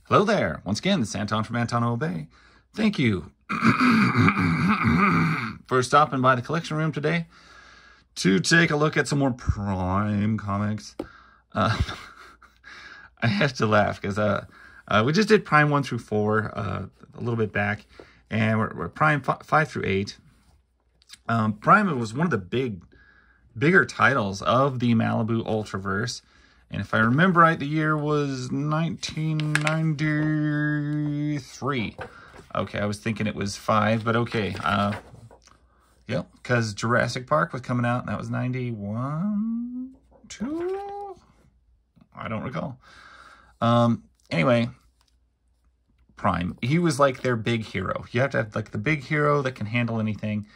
Hello there. Once again, this is Anton from Anton Obey. Thank you for stopping by the collection room today to take a look at some more Prime comics. I have to laugh because we just did Prime 1 through 4 a little bit back, and we're Prime 5 through 8. Prime was one of the bigger titles of the Malibu Ultraverse. And if I remember right, the year was 1993. Okay, I was thinking it was 5, but okay. Yep, because Jurassic Park was coming out, and that was 91, 2? I don't recall. Anyway, Prime. He was like their big hero. You have to have like the big hero that can handle anything.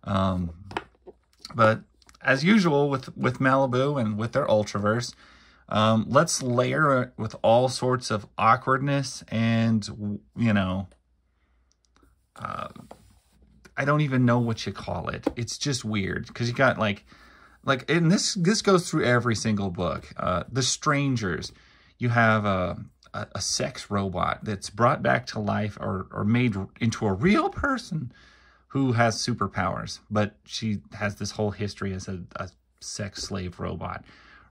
But as usual with Malibu and with their Ultraverse, let's layer it with all sorts of awkwardness and, you know, I don't even know what you call it. It's just weird because you got like, and this goes through every single book. The Strangers, you have a sex robot that's brought back to life or made into a real person who has superpowers, but she has this whole history as a sex slave robot.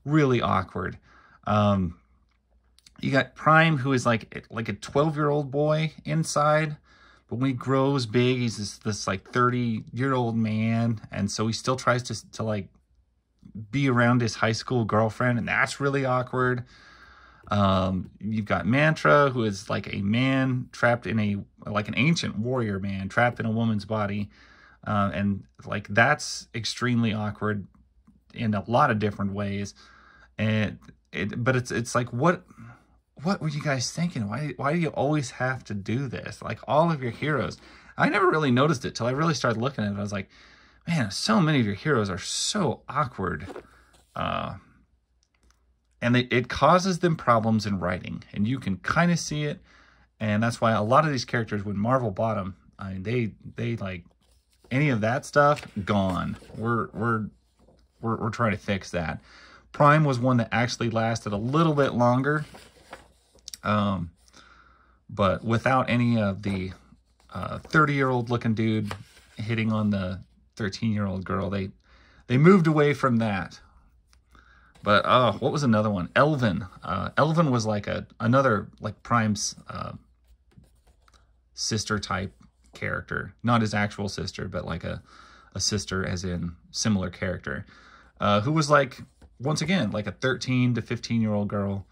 Really awkward. You got Prime, who is like a 12-year-old boy inside, but when he grows big, he's this like 30-year-old man, and so he still tries to like be around his high school girlfriend, and that's really awkward. You've got Mantra, who is like a man trapped in an ancient warrior man trapped in a woman's body, and like that's extremely awkward in a lot of different ways. But it's like, what were you guys thinking? Why do you always have to do this? Like all of your heroes, I never really noticed it till I really started looking at it. I was like, man, so many of your heroes are so awkward, and it causes them problems in writing, and you can kind of see it. And that's why a lot of these characters, when Marvel bought them, I mean, they like any of that stuff gone. We're trying to fix that. Prime was one that actually lasted a little bit longer, but without any of the 30-year-old looking dude hitting on the 13-year-old girl. They moved away from that. But what was another one? Elvin. Elvin was like another like Prime's sister type character, not his actual sister, but like a sister as in similar character, who was like, once again, like a 13 to 15-year-old girl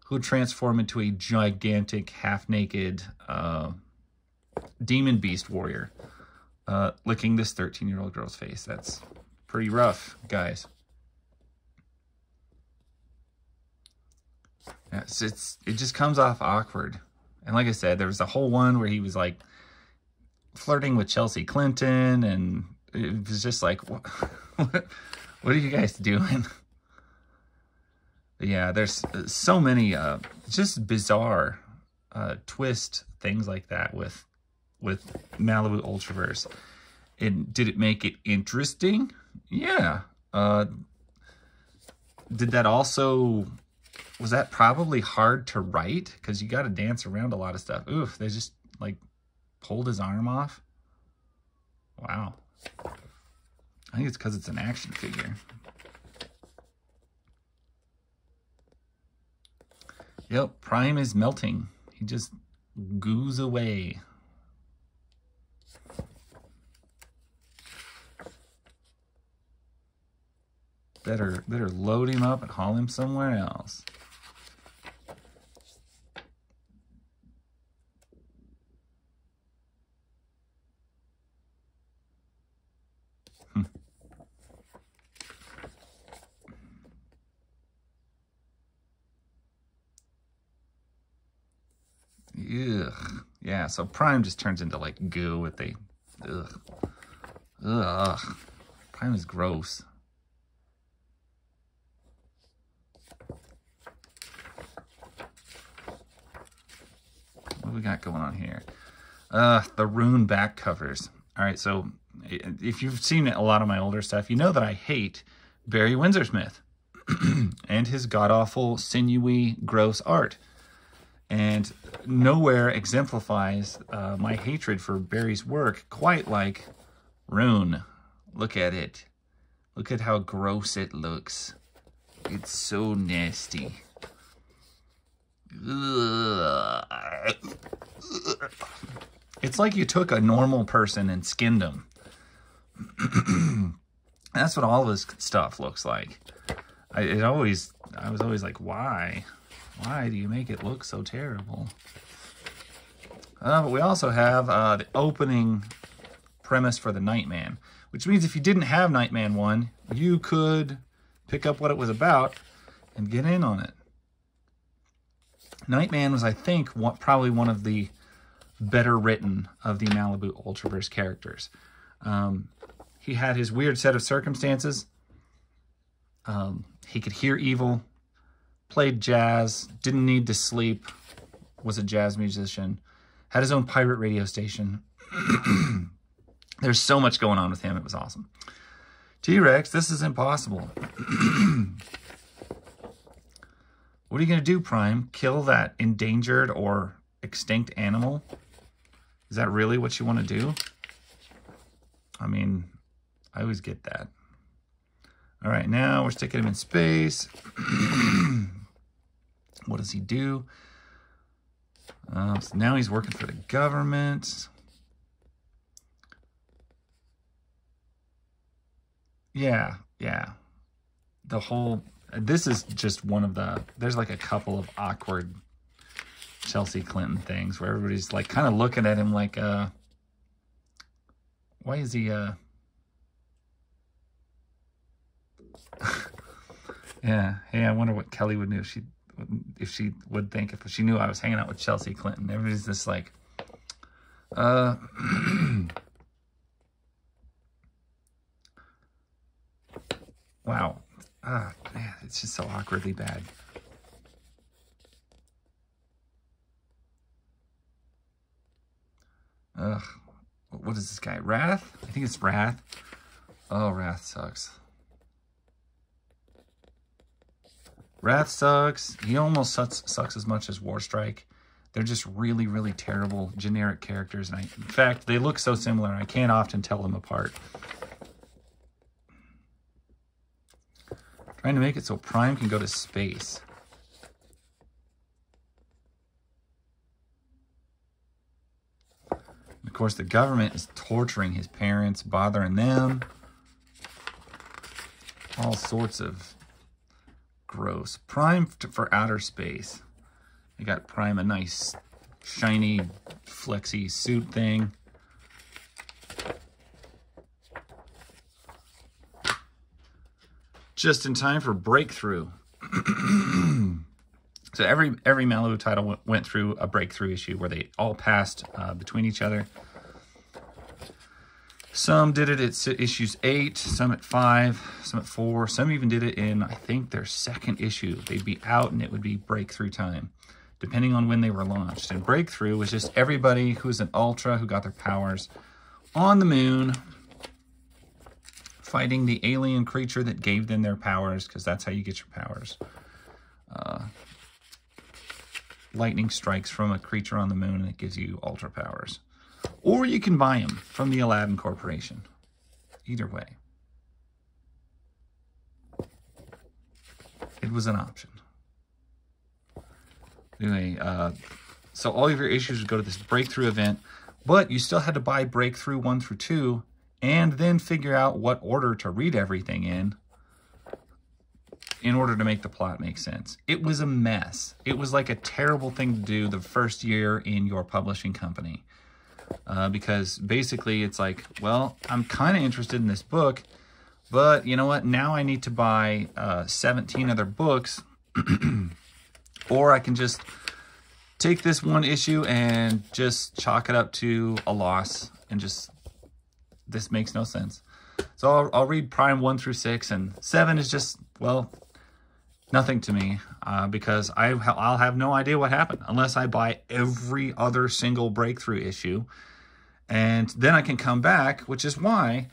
who would transform into a gigantic, half-naked demon beast warrior, licking this 13-year-old girl's face. That's pretty rough, guys. Yeah, it just comes off awkward. And like I said, there was a whole one where he was like flirting with Chelsea Clinton, and it was just like, what are you guys doing? Yeah, there's so many just bizarre twist things like that with Malibu Ultraverse. And did it make it interesting? Yeah. Did that also... Was that probably hard to write? Because you got to dance around a lot of stuff. Oof, they just, like, pulled his arm off. Wow. I think it's because it's an action figure. Yep, Prime is melting. He just goos away. Better load him up and haul him somewhere else. Ugh. Yeah, so Prime just turns into like goo with the ugh. Ugh. Prime is gross. What do we got going on here? The Rune back covers. All right, so if you've seen a lot of my older stuff, you know that I hate Barry Windsor Smith and his god-awful, sinewy, gross art. And nowhere exemplifies my hatred for Barry's work quite like Rune. Look at it. Look at how gross it looks. It's so nasty. Ugh. It's like you took a normal person and skinned them. That's what all this stuff looks like. I was always like, why? Why do you make it look so terrible? But we also have the opening premise for the Nightman, which means if you didn't have Nightman 1, you could pick up what it was about and get in on it. Nightman was, I think, probably one of the better written of the Malibu Ultraverse characters. He had his weird set of circumstances. He could hear evil, played jazz, didn't need to sleep, was a jazz musician, had his own pirate radio station. There's so much going on with him. It was awesome. T-Rex, this is impossible. What are you going to do, Prime? Kill that endangered or extinct animal? Is that really what you want to do? I mean, I always get that. All right, now we're sticking him in space. What does he do? So now he's working for the government. Yeah. The whole... This is just one of the... There's like a couple of awkward Chelsea Clinton things where everybody's like kind of looking at him like, why is he, yeah, hey, I wonder what Kelly would do if she would think if she knew I was hanging out with Chelsea Clinton. Everybody's just like, wow. Man, it's just so awkwardly bad. Ugh. What is this guy? Wrath? I think it's Wrath. Oh, Wrath sucks. Wrath sucks. He almost sucks as much as Warstrike. They're just really, really terrible generic characters. And in fact, they look so similar, I can't often tell them apart. Trying to make it so Prime can go to space. Of course, the government is torturing his parents, bothering them. All sorts of gross. Prime for outer space. They got Prime a nice, shiny, flexy suit thing. Just in time for breakthrough. So every Malibu title went through a breakthrough issue where they all passed between each other. Some did it at issues 8, some at 5, some at 4. Some even did it in, I think, their second issue. They'd be out and it would be breakthrough time, depending on when they were launched. And breakthrough was just everybody who's an Ultra who got their powers on the moon, fighting the alien creature that gave them their powers, because that's how you get your powers. Lightning strikes from a creature on the moon and it gives you Ultra powers. Or you can buy them from the Aladdin Corporation. Either way. It was an option. Anyway, so all of your issues would go to this breakthrough event, but you still had to buy breakthrough 1 through 2 and then figure out what order to read everything in order to make the plot make sense. It was a mess. It was like a terrible thing to do the first year in your publishing company. Because basically it's like, well, I'm kind of interested in this book, but you know what? Now I need to buy 17 other books, or I can just take this one issue and just chalk it up to a loss and just, this makes no sense. So I'll read Prime 1 through 6, and 7 is just, well, nothing to me, because I'll have no idea what happened unless I buy every other single breakthrough issue. And then I can come back, which is why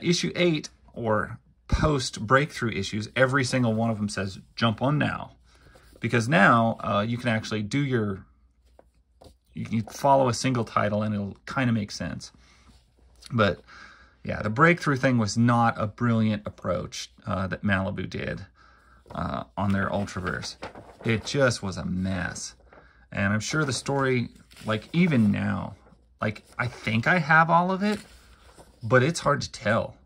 issue 8 or post breakthrough issues, every single one of them says jump on now, because now you can actually do you can follow a single title and it'll kind of make sense. But yeah, the breakthrough thing was not a brilliant approach that Malibu did on their Ultraverse. It just was a mess. And I'm sure the story, like even now, like I think I have all of it, but it's hard to tell.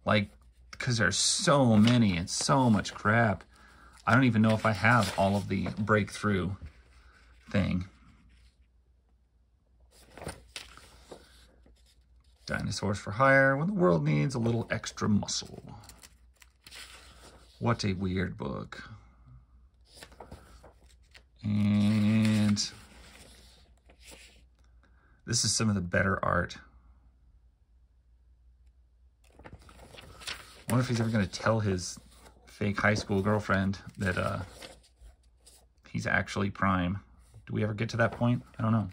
Like, because there's so many and so much crap. I don't even know if I have all of the breakthrough thing. Dinosaurs for Hire, when the world needs a little extra muscle. What a weird book. And this is some of the better art. I wonder if he's ever going to tell his fake high school girlfriend that he's actually Prime. Do we ever get to that point? I don't know.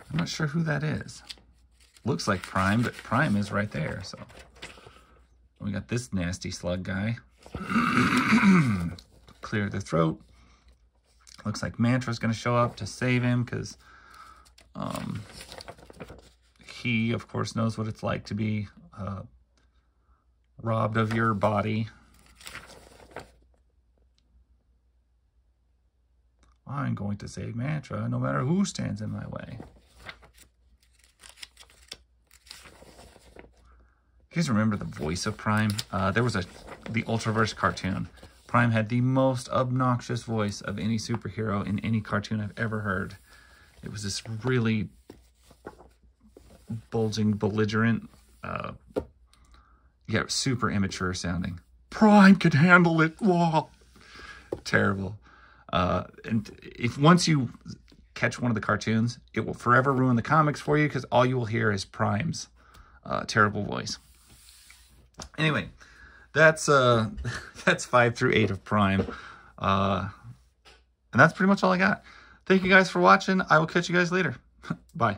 I'm not sure who that is. Looks like Prime, but Prime is right there. So we got this nasty slug guy. Clear the throat. Looks like Mantra's going to show up to save him because he, of course, knows what it's like to be robbed of your body. I'm going to save Mantra no matter who stands in my way. You guys remember the voice of Prime? There was the Ultraverse cartoon. Prime had the most obnoxious voice of any superhero in any cartoon I've ever heard. It was this really bulging, belligerent, yeah, super immature sounding. Prime can handle it. Whoa. Terrible. And if once you catch one of the cartoons, it will forever ruin the comics for you because all you will hear is Prime's terrible voice. Anyway, that's 5 through 8 of Prime. And that's pretty much all I got. Thank you guys for watching. I will catch you guys later. Bye.